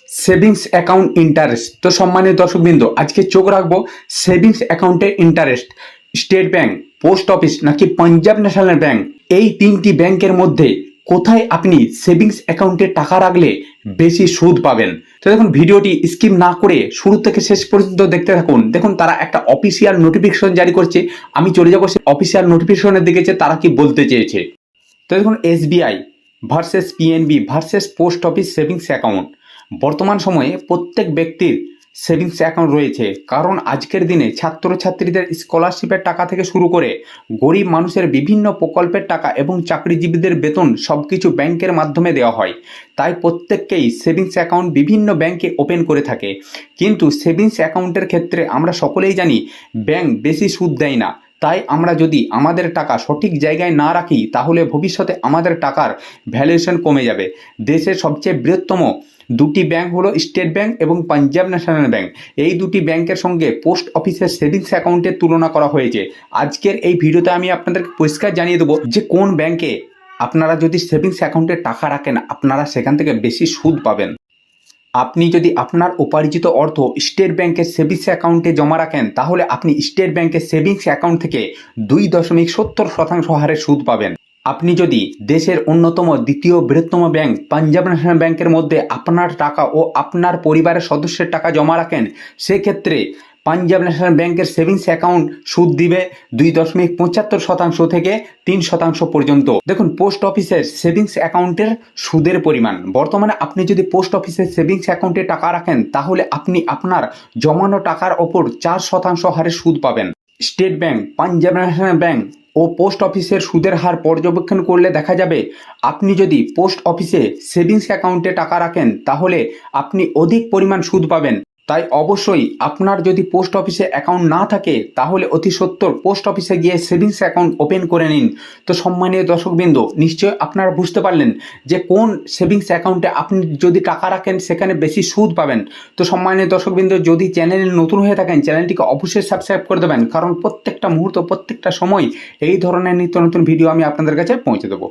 Savings account interest. তো সম্মানিত দর্শকবৃন্দ, আজকে চোখ রাখবো সেভিংস অ্যাকাউন্টের interest. State bank, post office নাকি পাঞ্জাব ন্যাশনাল ব্যাংক, এই তিনটি ব্যাংকের মধ্যে কোথায় আপনি সেভিংস অ্যাকাউন্টে টাকা রাখলে বেশি সুদ পাবেন? তো দেখুন, ভিডিওটি স্কিপ না করে শুরু থেকে শেষ পর্যন্ত দেখতে থাকুন। দেখুন, তারা একটা অফিসিয়াল নোটিফিকেশন জারি করছে। আমি চলে যাবো সেই অফিসিয়াল নোটিফিকেশনের দিকে যে তারা কি বলতে চেয়েছে। তো দেখুন, SBI versus PNB versus post office savings account. বর্তমান সময়ে প্রত্যেক ব্যক্তির সেভিংস অ্যাকাউন্ট রয়েছে, কারণ আজকের দিনে ছাত্রছাত্রীদের স্কলারশিপের টাকা থেকে শুরু করে গরিব মানুষের বিভিন্ন প্রকল্পের টাকা এবং চাকরিজীবীদের বেতন সবকিছু ব্যাংকের মাধ্যমে দেওয়া হয়। তাই প্রত্যেককেই সেভিংস অ্যাকাউন্ট বিভিন্ন ব্যাংকে ওপেন করে থাকে। কিন্তু সেভিংস অ্যাকাউন্টের ক্ষেত্রে আমরা সকলেই জানি ব্যাংক বেশি সুদ দেয় না। তাই আমরা যদি আমাদের টাকা সঠিক জায়গায় না রাখি তাহলে ভবিষ্যতে আমাদের টাকার ভ্যালুয়েশন কমে যাবে। দেশের সবচেয়ে বৃহত্তম দুটি ব্যাংক হলো স্টেট ব্যাংক এবং পাঞ্জাব ন্যাশনাল ব্যাংক। এই দুটি ব্যাংকের সঙ্গে পোস্ট অফিসের সেভিংস অ্যাকাউন্টের তুলনা করা হয়েছে। আজকের এই ভিডিওতে আমি আপনাদেরকে পরিষ্কার জানিয়ে দেবো যে কোন ব্যাংকে আপনারা যদি সেভিংস অ্যাকাউন্টে টাকা রাখেন আপনারা সেখান থেকে বেশি সুদ পাবেন। আপনি যদি আপনার উপার্জিত অর্থ স্টেট ব্যাংকের সেভিংস অ্যাকাউন্টে জমা রাখেন তাহলে আপনি স্টেট ব্যাংকের সেভিংস অ্যাকাউন্ট থেকে 2.70% হারে সুদ পাবেন। আপনি যদি দেশের অন্যতম দ্বিতীয় বৃহত্তম ব্যাংক পাঞ্জাব ন্যাশনাল ব্যাংকের মধ্যে আপনার টাকা ও আপনার পরিবারের সদস্যের টাকা জমা রাখেন, সেক্ষেত্রে পাঞ্জাব ন্যাশনাল ব্যাংকের সেভিংস অ্যাকাউন্ট সুদ দিবে 2.75% থেকে 3% পর্যন্ত। দেখুন, পোস্ট অফিসের সেভিংস অ্যাকাউন্টের সুদের পরিমাণ। বর্তমানে আপনি যদি পোস্ট অফিসের সেভিংস অ্যাকাউন্টে টাকা রাখেন তাহলে আপনি আপনার জমানো টাকার ওপর 4% হারে সুদ পাবেন। State Bank, Punjab National Bank ও পোস্ট অফিসের সুদের হার পর্যবেক্ষণ করলে দেখা যাবে আপনি যদি পোস্ট অফিসে সেভিংস অ্যাকাউন্টে টাকা রাখেন তাহলে আপনি অধিক পরিমাণ সুদ পাবেন। তাই অবশ্যই আপনার যদি পোস্ট অফিসে অ্যাকাউন্ট না থাকে তাহলে অতি সত্বর পোস্ট অফিসে গিয়ে সেভিংস অ্যাকাউন্ট ওপেন করে নিন। তো সম্মানীয় দর্শকবৃন্দ, নিশ্চয়ই আপনারা বুঝতে পারলেন যে কোন সেভিংস অ্যাকাউন্টে আপনি যদি টাকা রাখেন সেখানে বেশি সুদ পাবেন। তো সম্মানীয় দর্শকবৃন্দ, যদি চ্যানেলে নতুন হয়ে থাকেন চ্যানেলটিকে অবশ্যই সাবস্ক্রাইব করে দেবেন, কারণ প্রত্যেকটা মুহূর্ত প্রত্যেকটা সময় এই ধরনের নিত্য নতুন ভিডিও আমি আপনাদের কাছে পৌঁছে দেবো।